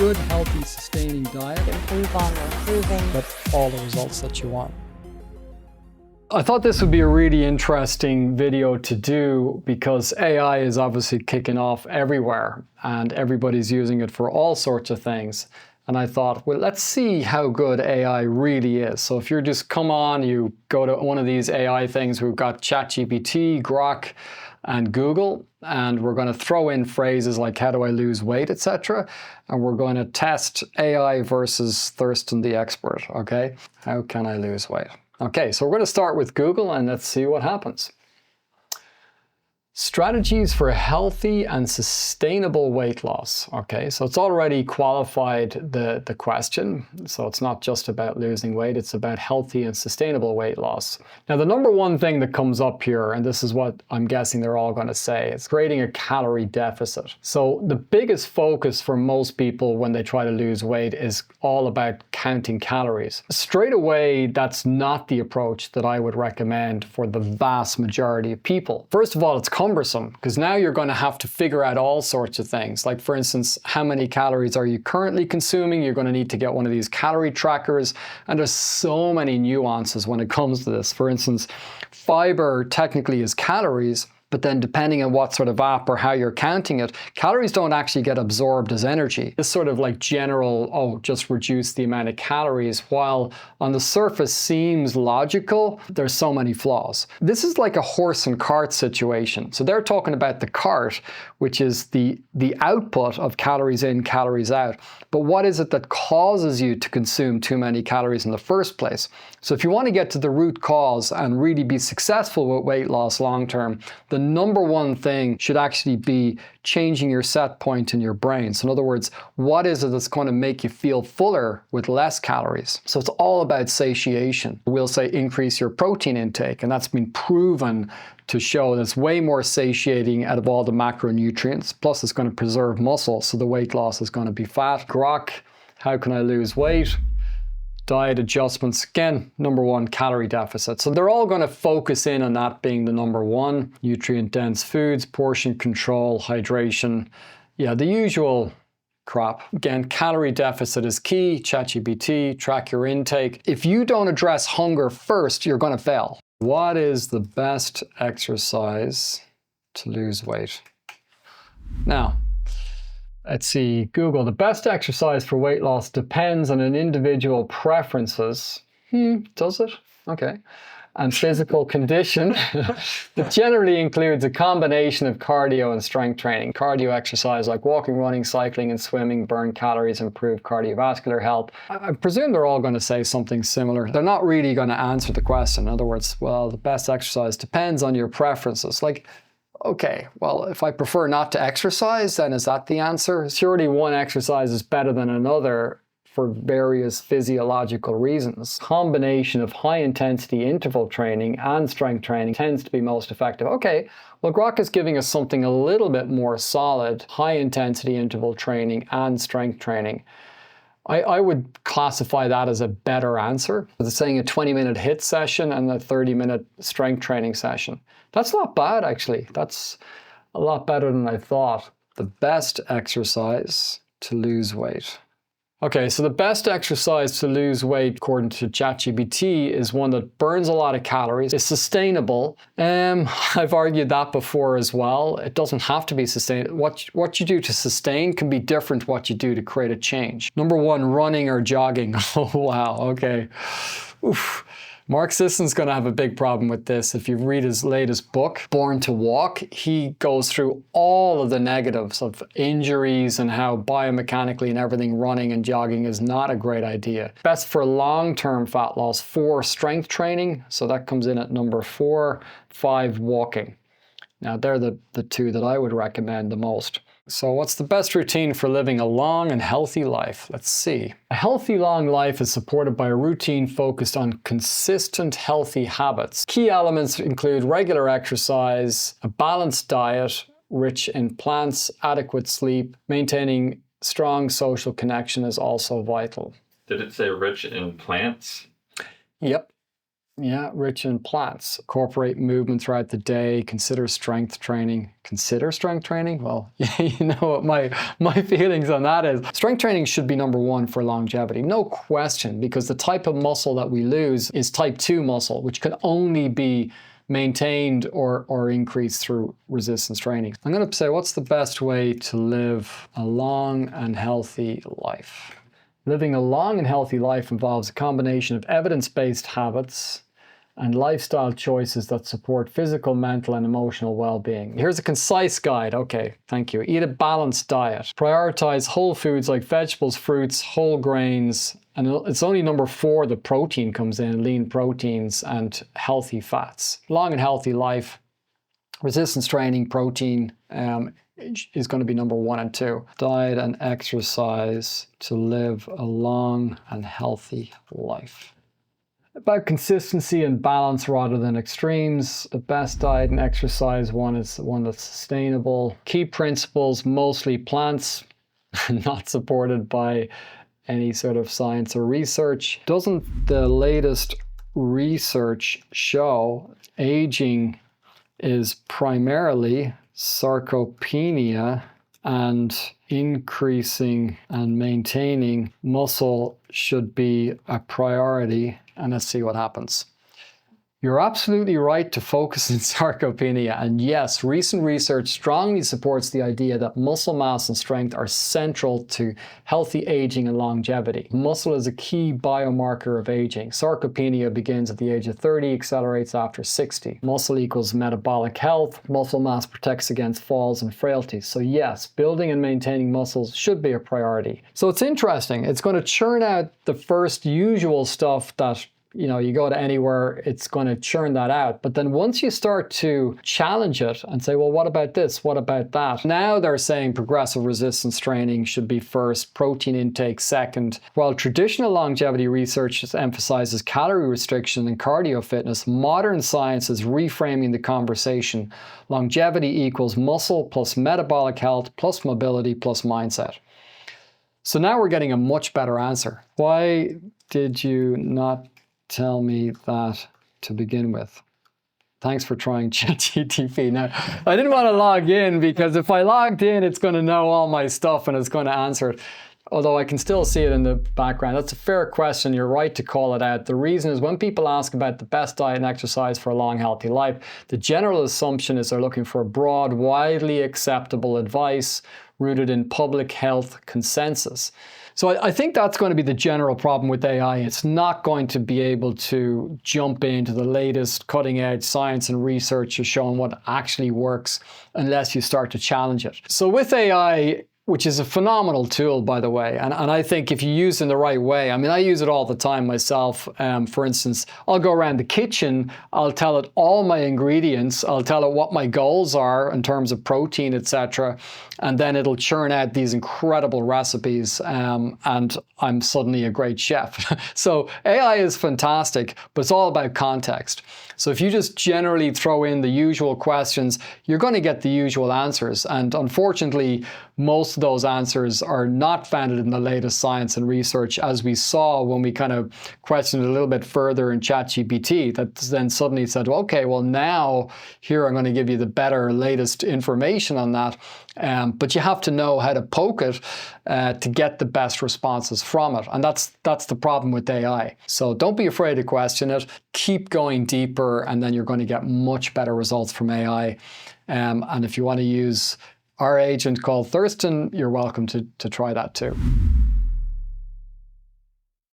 good, healthy, sustaining diet. Improve on or improving. Get all the results that you want. I thought this would be a really interesting video to do because AI is obviously kicking off everywhere and everybody's using it for all sorts of things. And I thought, well, let's see how good AI really is. So if you're just come on, you go to one of these AI things, we've got ChatGPT, Grok, and Google, and we're going to throw in phrases like how do I lose weight, etc. And we're going to test AI versus Thurston the expert, okay? How can I lose weight? Okay, so we're going to start with Google and let's see what happens. Strategies for healthy and sustainable weight loss. Okay, so it's already qualified the question. So it's not just about losing weight, it's about healthy and sustainable weight loss. Now, the number one thing that comes up here, and this is what I'm guessing they're all going to say, is creating a calorie deficit. So the biggest focus for most people when they try to lose weight is all about counting calories. Straight away, that's not the approach that I would recommend for the vast majority of people. First of all, it's cumbersome because now you're going to have to figure out all sorts of things. Like, for instance, how many calories are you currently consuming? You're going to need to get one of these calorie trackers. And there's so many nuances when it comes to this. For instance, fiber technically is calories, but then depending on what sort of app or how you're counting it, calories don't actually get absorbed as energy. This sort of like general, oh, just reduce the amount of calories, while on the surface seems logical, there's so many flaws. This is like a horse and cart situation. So they're talking about the cart, which is the output of calories in, calories out. But what is it that causes you to consume too many calories in the first place? So if you want to get to the root cause and really be successful with weight loss long term, the number one thing should actually be changing your set point in your brain. So in other words, what is it that's going to make you feel fuller with less calories? So it's all about satiation. We'll say increase your protein intake, and that's been proven to show that it's way more satiating out of all the macronutrients. Plus it's going to preserve muscle, so the weight loss is going to be fat. Grok, how can I lose weight? Diet adjustments, again, number one, calorie deficit. So they're all going to focus in on that being the number one. Nutrient-dense foods, portion control, hydration. Yeah, the usual crap. Again, calorie deficit is key. ChatGPT, track your intake. If you don't address hunger first, you're going to fail. What is the best exercise to lose weight? Now, let's see, Google, the best exercise for weight loss depends on an individual preferences. Does it? Okay. And physical condition. It generally includes a combination of cardio and strength training. Cardio exercise like walking, running, cycling, and swimming burn calories, improve cardiovascular health. I presume they're all going to say something similar. They're not really going to answer the question. In other words, well, the best exercise depends on your preferences. Like, okay, well, if I prefer not to exercise, then is that the answer? Surely one exercise is better than another for various physiological reasons. Combination of high-intensity interval training and strength training tends to be most effective. Okay, well, Grok is giving us something a little bit more solid, high-intensity interval training and strength training. I would classify that as a better answer. It's saying a 20-minute HIIT session and a 30-minute strength training session. That's not bad, actually. That's a lot better than I thought. The best exercise to lose weight. Okay, so the best exercise to lose weight, according to ChatGPT, is one that burns a lot of calories, is sustainable. I've argued that before as well. It doesn't have to be sustainable. What you do to sustain can be different what you do to create a change. Number one, running or jogging. Oh, wow, okay. Oof. Mark Sisson's going to have a big problem with this. If you read his latest book, Born to Walk, he goes through all of the negatives of injuries and how biomechanically and everything running and jogging is not a great idea. Best for long-term fat loss, 4, strength training. So that comes in at number 4, 5, walking. Now, they're the two that I would recommend the most. So what's the best routine for living a long and healthy life? Let's see. A healthy long life is supported by a routine focused on consistent healthy habits. Key elements include regular exercise, a balanced diet, rich in plants, adequate sleep. Maintaining strong social connection is also vital. Did it say rich in plants? Yep. Yeah, rich in plants. Incorporate movement throughout the day. Consider strength training. Consider strength training? Well, you know what my feelings on that is. Strength training should be number one for longevity. No question, because the type of muscle that we lose is type 2 muscle, which can only be maintained or increased through resistance training. I'm going to say, what's the best way to live a long and healthy life? Living a long and healthy life involves a combination of evidence-based habits and lifestyle choices that support physical, mental, and emotional well-being. Here's a concise guide. Okay, thank you. Eat a balanced diet. Prioritize whole foods like vegetables, fruits, whole grains, and it's only number 4 that protein comes in, lean proteins and healthy fats. Long and healthy life, resistance training, protein, is going to be number 1 and 2. Diet and exercise to live a long and healthy life. About consistency and balance rather than extremes. The best diet and exercise one is one that's sustainable. Key principles, mostly plants, not supported by any sort of science or research. Doesn't the latest research show aging is primarily sarcopenia, and increasing and maintaining muscle should be a priority? And let's see what happens. You're absolutely right to focus on sarcopenia. And yes, recent research strongly supports the idea that muscle mass and strength are central to healthy aging and longevity. Muscle is a key biomarker of aging. Sarcopenia begins at the age of 30, accelerates after 60. Muscle equals metabolic health. Muscle mass protects against falls and frailty. So yes, building and maintaining muscles should be a priority. So it's interesting. It's going to churn out the first usual stuff that you go to anywhere, it's going to churn that out. But then once you start to challenge it and say, well, what about this? What about that? Now they're saying progressive resistance training should be first, protein intake second. While traditional longevity research emphasizes calorie restriction and cardio fitness, modern science is reframing the conversation. Longevity equals muscle plus metabolic health plus mobility plus mindset. So now we're getting a much better answer. Why did you not tell me that to begin with? Thanks for trying ChatGPT. Now, I didn't want to log in because if I logged in, it's going to know all my stuff and it's going to answer it. Although I can still see it in the background. That's a fair question. You're right to call it out. The reason is when people ask about the best diet and exercise for a long, healthy life, the general assumption is they're looking for broad, widely acceptable advice rooted in public health consensus. So I think that's going to be the general problem with AI. It's not going to be able to jump into the latest cutting edge science and research showing what actually works unless you start to challenge it. So with AI, which is a phenomenal tool, by the way. And I think if you use it in the right way, I mean, I use it all the time myself. For instance, I'll go around the kitchen, I'll tell it all my ingredients, I'll tell it what my goals are in terms of protein, etc. And then it'll churn out these incredible recipes, and I'm suddenly a great chef. So AI is fantastic, but it's all about context. So if you just generally throw in the usual questions, you're going to get the usual answers. And unfortunately, most of those answers are not founded in the latest science and research, as we saw when we kind of questioned a little bit further in ChatGPT, that then suddenly said, well, okay, well now here I'm going to give you the better, latest information on that. But you have to know how to poke it to get the best responses from it. And that's the problem with AI. So don't be afraid to question it. Keep going deeper, and then you're going to get much better results from AI. And if you want to use our agent called Thurston, you're welcome to try that too.